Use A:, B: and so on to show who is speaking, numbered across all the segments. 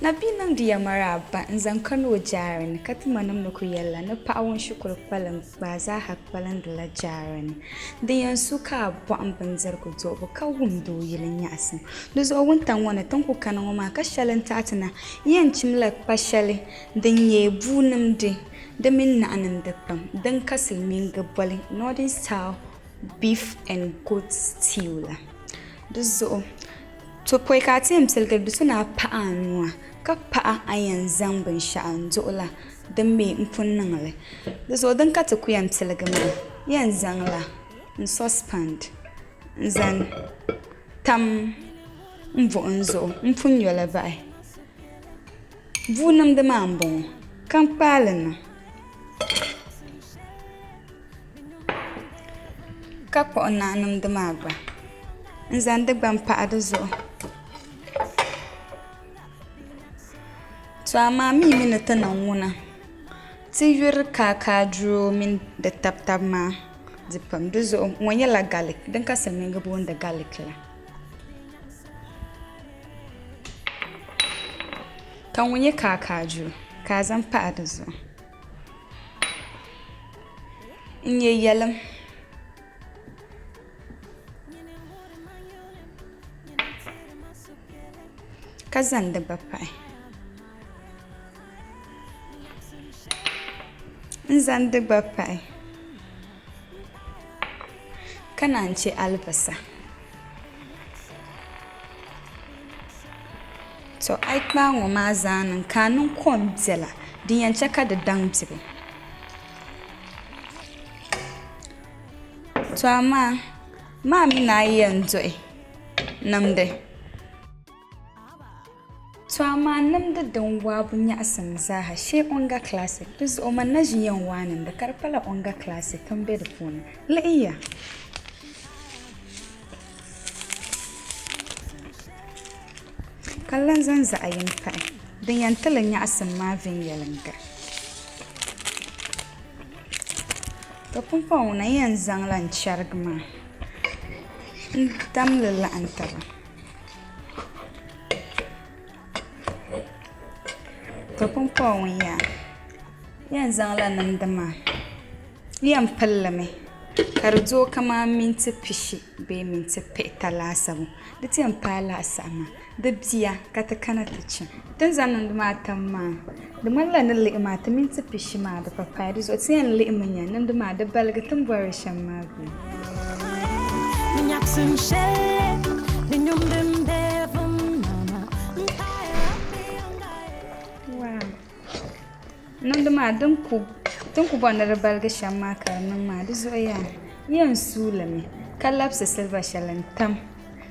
A: Na binang dia maraba nzan Kano jarin katimanam no kuyalla na pa'awon shukur palan ba za ha palan da la jarin diyan suka bo an banzar ku zo ba ka wundo yilin yasin da zo wuntan wani tan ku kanan ma ka shalin tatina yan cimla pashale dan ye bunum de da min na anan da pam dan kasil min gabbali Northern Style beef and goat stew la da zo to poi ka tim silga suna pa'anuwa ka pa'a ayan zambin sha'an zola dan me mfunnan le da so dan ka ta kuyam silga ma yan zangla in suspend zan tam mvo nzo mfun yola bai vunam da mambo kan palana ka po nanam da maba nzan da ban pa'a da zo so amma mi mina tanan wuna ti yur kaka dro min da tap ma zipam duzo wanya la garlic dan ka salmin gabo da garlic la kan wanya kaka dro ka zan fa da zo in ye yalam ka zan da bapai nzan duk bapai kana ce albasa to ai kpa wo ma zanin kanun kon bela din yan chaka da dan bibe to amma mami na yanzu namde to amma nam da dan wabun ya asan zaha she onga classic dus o man naji yan wanin da karfala onga classic kan be da fona la iya kallan zan za ayin fa dan yan talan ya asan ma vin yalanga to pun fa wona yan zan lan chargma dam lalla antara Kapun pawon yan zangla nan da ma yan pallame karzo kama minti pishi be minti peta lasabu da tiyan pala sama da biya kata kana ta cin dan zanan da matan ma da mallan li ma ta minti pishi ma da papaya zo tiyan li manya nan da ma da balga tun bar shan magu nan da ma dan ku bana da balga shan maka nan ma da zoya yan sulame kallapsa silva shalantam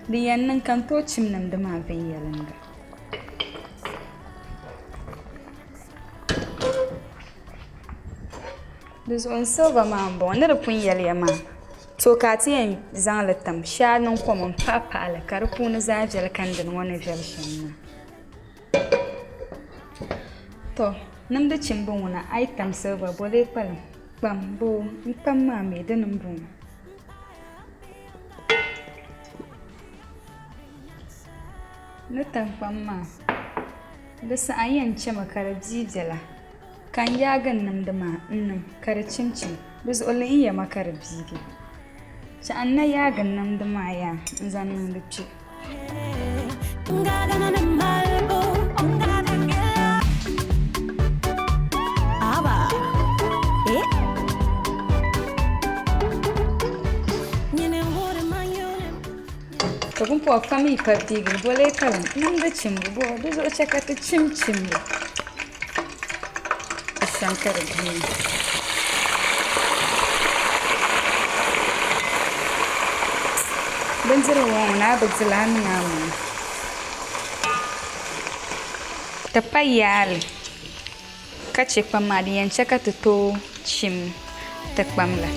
A: da yannan kan to cim nan da ma ban yalanga da zo silva ma bon da pun yalya ma to ka ti yan zan latam sha nan ko mun papa ala karfu na zajal kan da wani version na to nam da cimbin wuna item silver bole pal bambo pam ma me da nan bun na tamfan ma da sa ayan ce makara jijala kan yagan nam da ma nan kar cincin da zolle iya makara bige ci anna yagan nam da ma ya zan nan da ci Kabun po kami partigil boleh kalam nam da cimbu bo da zo chaka ta cimcimbu shankar gini banzira wa na bazilani namu ta payal kace pamadi yan chaka ta to cim ta pamla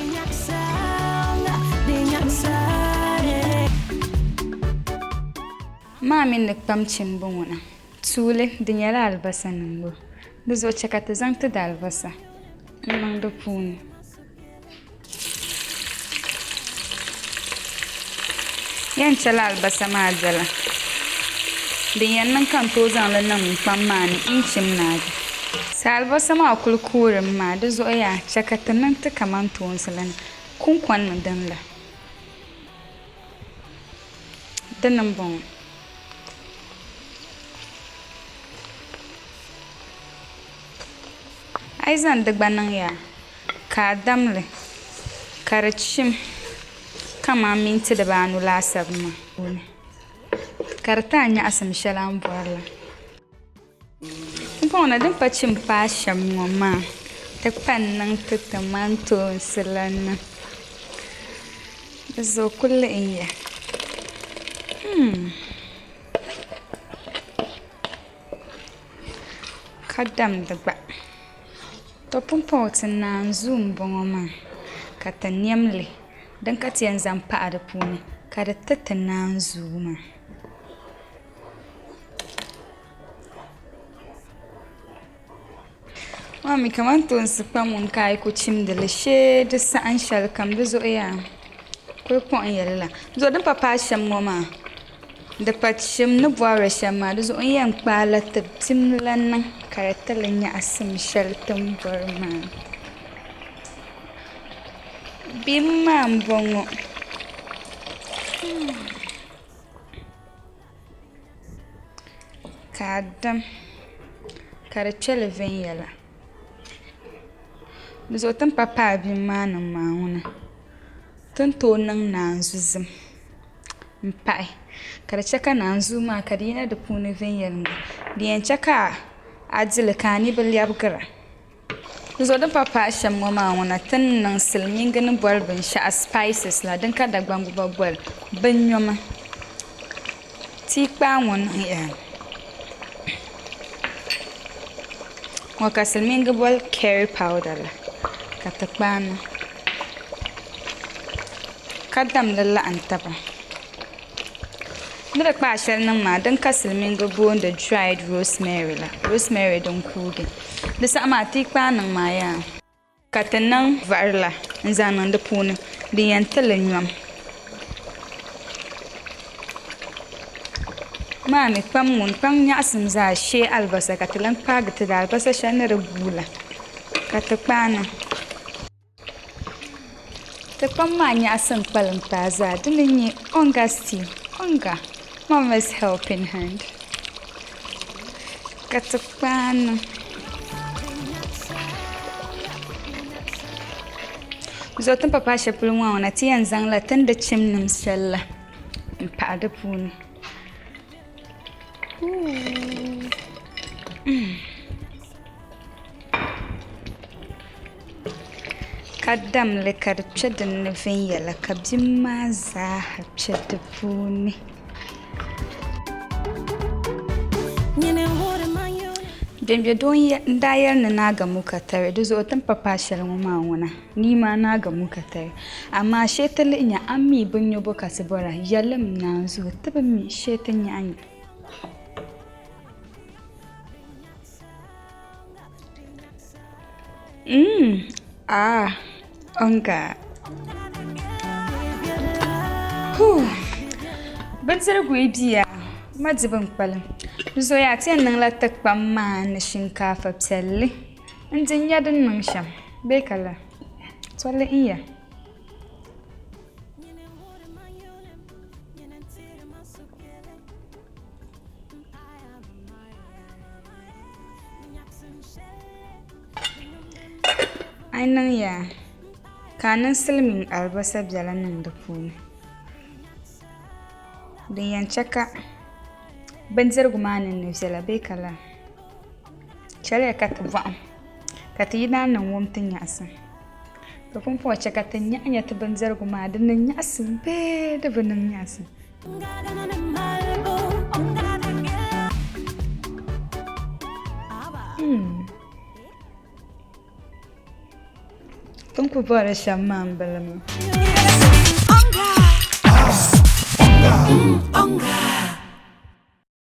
A: Mamin da pamcin bunguna tule dinyala albasa nango da zo chaka ta zanta da albasa nan da puni Yan chala albasa maa dala. Din yan niŋ ka n tooi zaŋli niŋ kpam maa ni n chim naagi. Sa albasa maa kuli kuurim maa di zuɣu yaa chɛ ka ti niŋ ti kamantoosi la ni kunkɔni ni din la. Dini m-bɔŋɔ. A yi zaŋ di gba niŋ yaa ka a damli ka di chim kaman minti dibaanu laasabu maa. Ka di taa nyaɣisim shɛli a ni bɔri la. N bɔŋɔ din pa chim paa shɛm ŋɔ maa ti pa n-niŋ ti kamantoosi la niŋ. Di zuɣu ku liɣiya. Ka damdi gba. Topping pot naanzuu m-bɔŋɔ maa ka ti niɛmli din ka ti yɛn zaŋ pahi di puuni ka di ti ti naanzuu maa. Mami kamantoosi kpam ŋun ka a yi ku chimdili shee di saɣim shɛli kam di zuɣu yaa kuli kpuɣi yɛli la. Zuɣu din pa paai shɛm ŋɔ maa di pa chim ni bɔrili shɛm maa di zuɣu n yɛn kpaala ti bim la niŋ ka di ti li nyaɣisim shɛli ti ni bɔri maa. Bim maa m-bɔŋɔ. Ka a dam ka di kpɛli viɛnyɛla. Di zuɣu tin pa paai bim maa niŋ maa ŋuna tin tooi niŋ naanzu zim m-pahi ka di chɛ ka naanzuu maa ka di yina di puuni viɛnyɛlinga di yɛn chɛ ka a dili ka a ni bi lɛbigira. Di zuɣu din pa paai shɛm ŋɔ maa ŋuna tin niŋ silimiinga ni bɔri binshɛɣu spices la din ka Dagbangu gba bɔli binyɔma. Tii kpaa ŋɔ niŋ yaa. Ŋɔ ka silimiinga bɔli curry powder la ka ti kpaa niŋ ka damdi laɣim taba. Ni di kpaa shɛli niŋ maa din ka silimiinga booni dried rosemary la rosemary din kuugi. Di saɣim maa tii kpaa niŋ maa yaa ka ti niŋ vaɣiri la n zaŋ niŋ di puuni din yɛn ti li nyɔm. Maami kpam ŋun kpam nyaɣisim zaa shee albasa ka ti lan kpaagi ti di albasa shɛli ni di guu la ka ti kpaa niŋ. Ti kpam maa nyaɣisim kpalim paa zaa dini n-nyɛ onga stew. Onga, Mama's helping hand. Ka ti kpaa niŋ. Zuɣu tin pa paai shɛli polo ŋɔ na ti yɛn zaŋla tin di chim nim shɛli la m-pahi di puuni. Ka damli ka di kpɛ dinni viɛnyɛla ka bim maa zaaha kpɛ di puuni. Bɛnbɛ doo n daa yɛli ni naaga muka tari di zuɣu tin pa paai shɛli ŋɔ maa ŋuna nii maa naaga muka tari amaa shee ti lihi nya a mi bin nyɔbo ka ti bɔra yɛlim naanzuu ti bi mi shee ti nyaɣi nya. Onga. Bindirigu yi biya ma di bin kpalim. Di zuɣu yaa ti yɛn niŋla ti kpam maa ni shinkaafa piɛlli n di nya din niŋ shɛm bee ka la tɔli n ya. A yi niŋ yaa ka a niŋ silimiin albasa biɛla niŋ di puuni. Din yɛn chɛ ka bindirigu maa ninni viɛla bee ka la chɛliya ka ti bɔɣim ka ti yi naan niŋ wum ti nyaɣisim. Ti pumpɔŋ chɛ ka ti nyaɣi nya ti bindirigu maa di niŋ nyaɣisim bee di bi niŋ nyaɣisim. Tin ku bɔri shɛm maa n-bala maa.